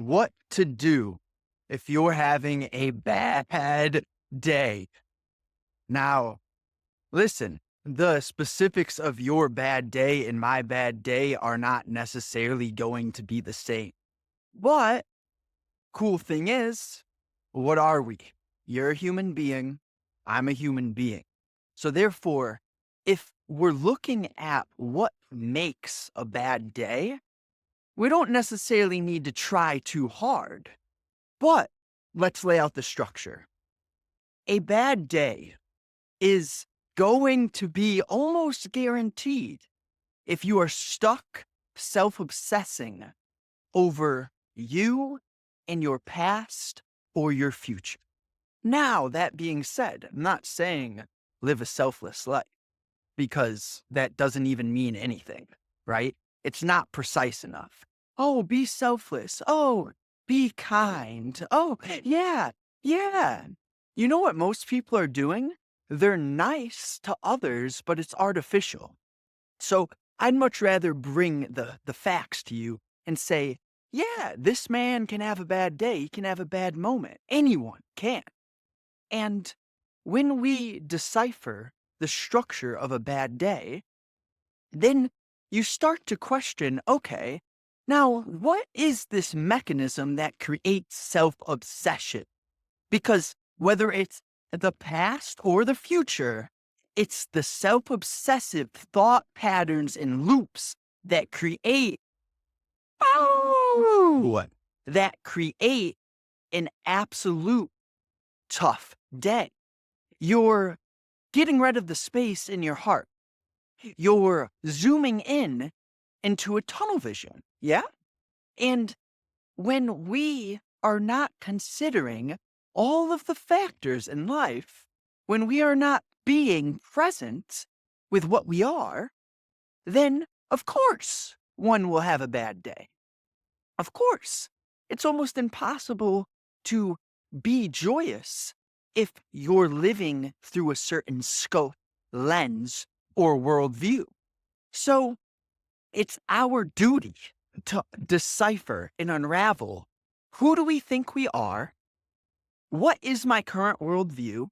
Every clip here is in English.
what to do if you're having a bad day. Now, listen, the specifics of your bad day and my bad day are not necessarily going to be the same. But cool thing is, what are we? You're a human being. I'm a human being. So therefore, if we're looking at what makes a bad day, we don't necessarily need to try too hard. But let's lay out the structure. A bad day is going to be almost guaranteed if you are stuck self-obsessing over you and your past or your future. Now, that being said, I'm not saying live a selfless life because that doesn't even mean anything, right? It's not precise enough. Oh, be selfless. Oh, be kind. Oh, yeah, yeah. You know what most people are doing? They're nice to others, but it's artificial. So I'd much rather bring the facts to you and say, yeah, this man can have a bad day. He can have a bad moment. Anyone can. And when we decipher the structure of a bad day, then you start to question, okay, now what is this mechanism that creates self-obsession? Because whether it's the past or the future, it's the self-obsessive thought patterns and loops that create oh, that create an absolute tough day. You're getting rid of the space in your heart. You're zooming in into a tunnel vision. Yeah. And when we are not considering all of the factors in life, when we are not being present with what we are, then of course one will have a bad day. Of course, it's almost impossible to be joyous if you're living through a certain scope, lens, or worldview. So it's our duty to decipher and unravel who do we think we are, what is my current worldview,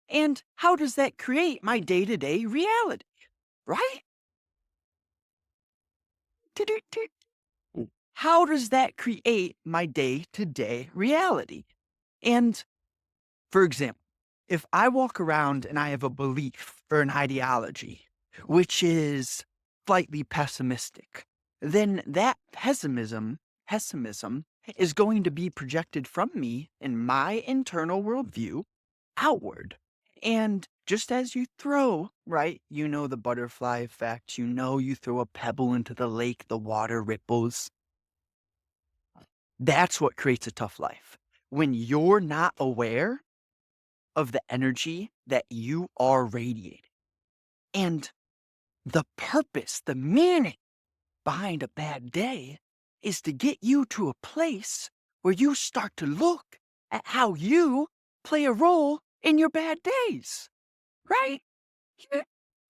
and how does that create my day-to-day reality, right? How does that create my day-to-day reality? And for example, if I walk around and I have a belief or an ideology, which is slightly pessimistic, then that pessimism is going to be projected from me in my internal worldview outward. And just as you throw, right, you know the butterfly effect, you throw a pebble into the lake, the water ripples. That's what creates a tough life. When you're not aware of the energy that you are radiating and the purpose, the meaning behind a bad day is to get you to a place where you start to look at how you play a role in your bad days, right? Yeah,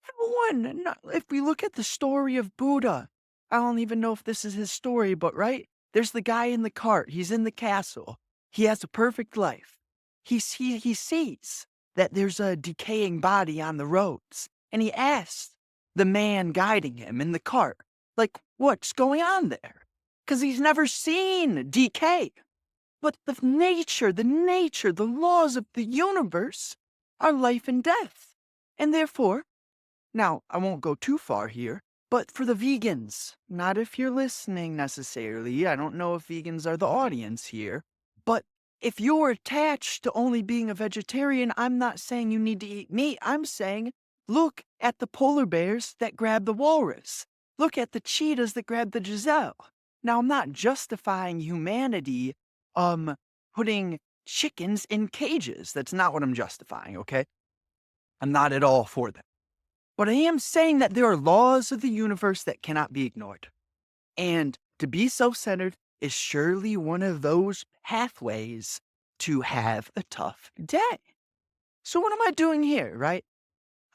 everyone, if we look at the story of Buddha, I don't even know if this is his story, but right? There's the guy in the cart. He's in the castle. He has a perfect life. He sees that there's a decaying body on the roads, and he asks the man guiding him in the cart, like, what's going on there? Because he's never seen decay. But the laws of the universe are life and death. And therefore, now I won't go too far here, but for the vegans, not if you're listening necessarily, I don't know if vegans are the audience here, but if you're attached to only being a vegetarian, I'm not saying you need to eat meat. I'm saying look at the polar bears that grab the walrus. Look at the cheetahs that grab the gazelle. Now, I'm not justifying humanity putting chickens in cages. That's not what I'm justifying, okay? I'm not at all for that. But I am saying that there are laws of the universe that cannot be ignored. And to be self-centered is surely one of those pathways to have a tough day. So what am I doing here, right?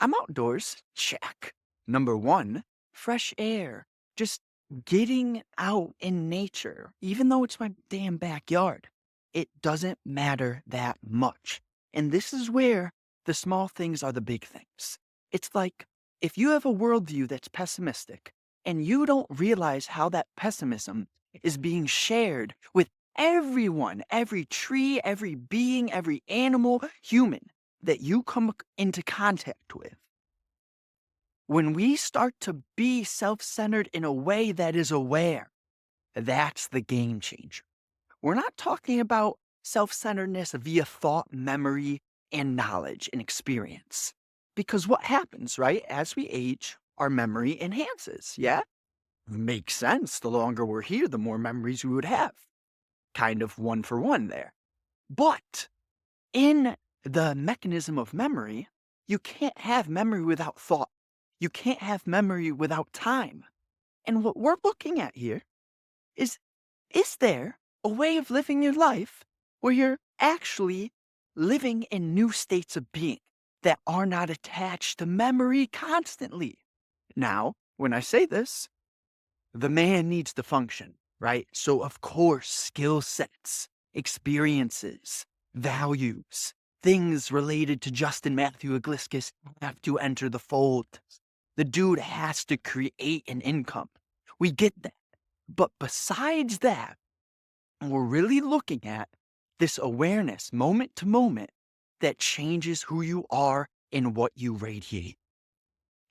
I'm outdoors. Check. Number one, fresh air. Just Getting out in nature, even though it's my damn backyard, it doesn't matter that much. And this is where the small things are the big things. It's like if you have a worldview that's pessimistic and you don't realize how that pessimism is being shared with everyone, every tree, every being, every animal, human that you come into contact with, when we start to be self centered in a way that is aware, that's the game changer. We're not talking about self centeredness via thought, memory, and knowledge and experience. Because what happens, right? As we age, our memory enhances. Yeah? Makes sense. The longer we're here, the more memories we would have. Kind of one for one there. But in the mechanism of memory, you can't have memory without thought. You can't have memory without time. And what we're looking at here is is there a way of living your life where you're actually living in new states of being that are not attached to memory constantly? Now, when I say this, the man needs to function, right? So, of course, skill sets, experiences, values, things related to Justin Matthew Iglesias have to enter the fold. The dude has to create an income. We get that. But besides that, we're really looking at this awareness moment to moment that changes who you are and what you radiate.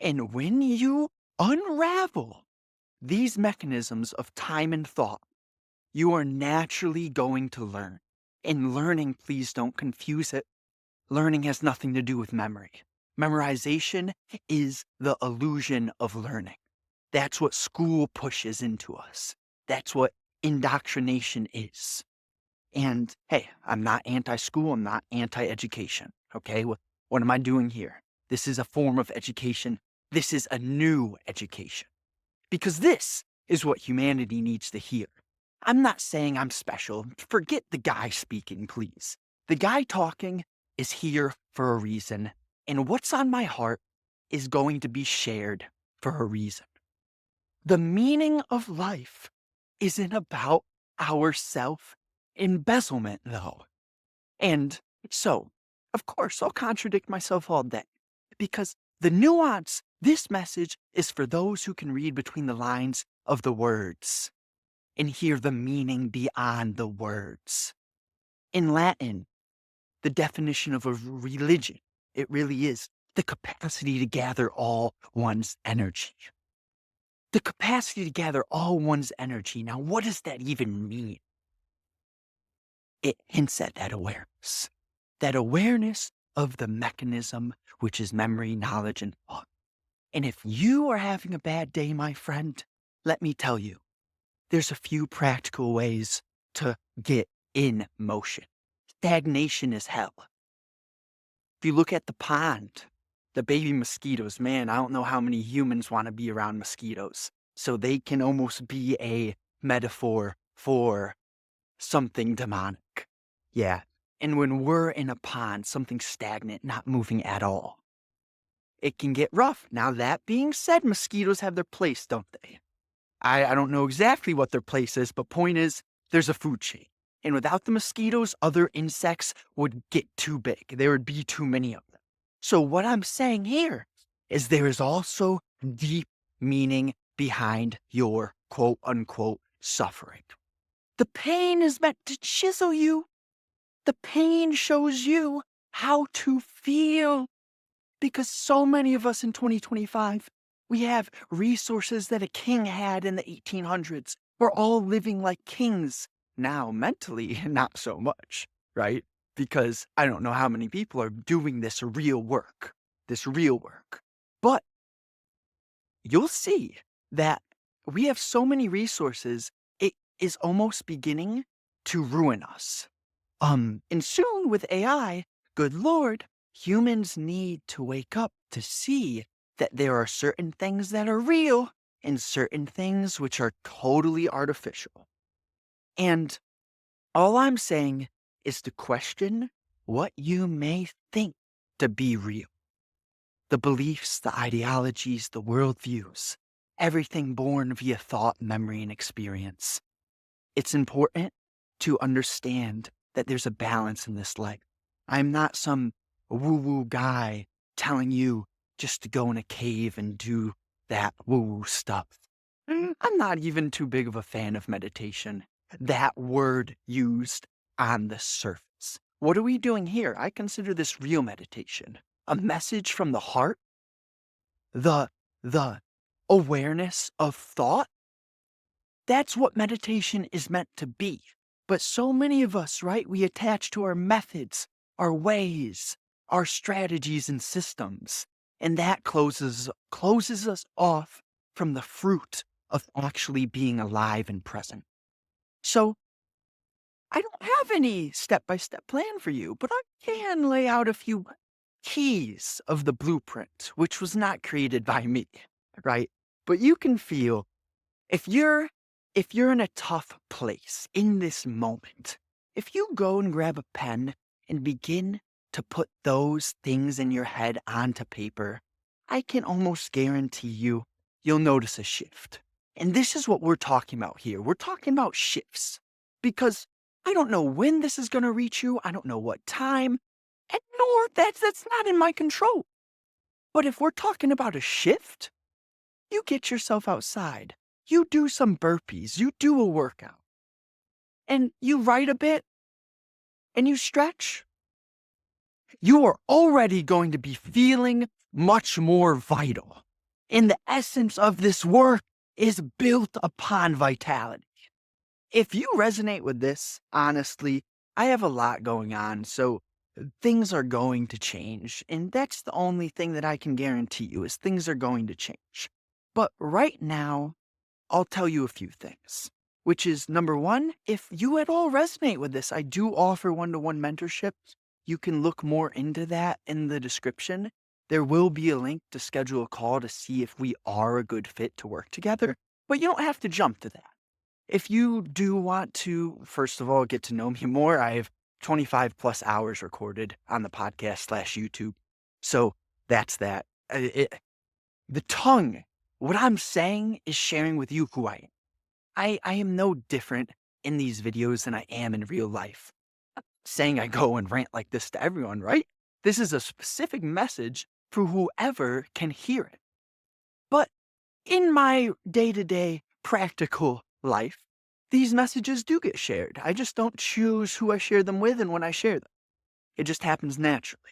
And when you unravel these mechanisms of time and thought, you are naturally going to learn. And learning, please don't confuse it. Learning has nothing to do with memory. Memorization is the illusion of learning. That's what school pushes into us. That's what indoctrination is. And hey, I'm not anti-school. I'm not anti-education. Okay. What am I doing here? This is a form of education. This is a new education because this is what humanity needs to hear. I'm not saying I'm special. Forget the guy speaking, please. The guy talking is here for a reason. And what's on my heart is going to be shared for a reason. The meaning of life isn't about our self embezzlement, though. And so, of course, I'll contradict myself all day because the nuance, this message is for those who can read between the lines of the words and hear the meaning beyond the words. In Latin, the definition of a religion, it really is the capacity to gather all one's energy. The capacity to gather all one's energy. Now, what does that even mean? It hints at that awareness of the mechanism, which is memory, knowledge, and thought. And if you are having a bad day, my friend, let me tell you, there's a few practical ways to get in motion. Stagnation is hell. If you look at the pond, the baby mosquitoes, man, I don't know how many humans want to be around mosquitoes. So they can almost be a metaphor for something demonic. Yeah. And when we're in a pond, something stagnant, not moving at all, it can get rough. Now, that being said, mosquitoes have their place, don't they? I don't know exactly what their place is, but point is, there's a food chain. And without the mosquitoes, other insects would get too big. There would be too many of them. So what I'm saying here is there is also deep meaning behind your quote unquote suffering. The pain is meant to chisel you. The pain shows you how to feel. Because so many of us in 2025, we have resources that a king had in the 1800s. We're all living like kings. Now, mentally, not so much, right? Because I don't know how many people are doing this real work. But you'll see that we have so many resources, it is almost beginning to ruin us. And soon with AI, good Lord, humans need to wake up to see that there are certain things that are real and certain things which are totally artificial. And all I'm saying is to question what you may think to be real. The beliefs, the ideologies, the worldviews, everything born via thought, memory, and experience. It's important to understand that there's a balance in this life. I'm not some woo-woo guy telling you just to go in a cave and do that woo-woo stuff. I'm not even too big of a fan of meditation. That word used on the surface. What are we doing here? I consider this real meditation. A message from the heart, the awareness of thought. That's what meditation is meant to be. But so many of us, right, we attach to our methods, our ways, our strategies and systems, and that closes us off from the fruit of actually being alive and present. So I don't have any step-by-step plan for you, but I can lay out a few keys of the blueprint, which was not created by me, right? But you can feel if you're in a tough place in this moment, if you go and grab a pen and begin to put those things in your head onto paper, I can almost guarantee you'll notice a shift. And this is what we're talking about here. We're talking about shifts because I don't know when this is going to reach you. I don't know what time, and nor that's not in my control. But if we're talking about a shift, you get yourself outside. You do some burpees, you do a workout, and you write a bit, and you stretch. You are already going to be feeling much more vital. And the essence of this work is built upon vitality. If you resonate with this, honestly, I have a lot going on, so things are going to change. And that's the only thing that I can guarantee you is things are going to change. But right now, I'll tell you a few things, which is number one, if you at all resonate with this, I do offer one-to-one mentorship. You can look more into that in the description. There will be a link to schedule a call to see if we are a good fit to work together, but you don't have to jump to that. If you do want to, first of all, get to know me more, I have 25 plus hours recorded on the podcast / YouTube. So that's that. The tongue. What I'm saying is sharing with you who I am. I am no different in these videos than I am in real life. I'm not saying I go and rant like this to everyone, right? This is a specific message for whoever can hear it. But in my day-to-day practical life, these messages do get shared. I just don't choose who I share them with and when I share them. It just happens naturally.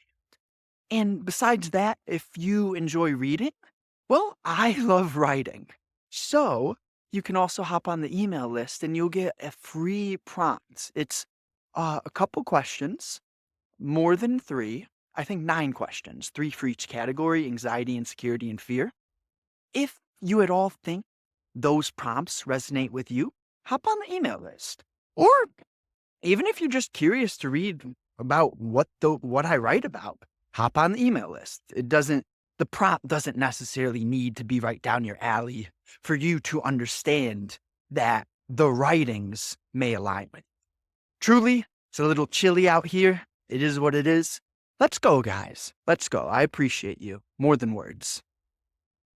And besides that, if you enjoy reading, well, I love writing. So you can also hop on the email list and you'll get a free prompt. It's a couple questions, more than 3, I think 9 questions, 3 for each category: anxiety, insecurity, and fear. If you at all think those prompts resonate with you, hop on the email list. Or even if you're just curious to read about what I write about, hop on the email list. The prompt doesn't necessarily need to be right down your alley for you to understand that the writings may align with you. Truly, it's a little chilly out here. It is what it is. Let's go, guys. Let's go. I appreciate you more than words.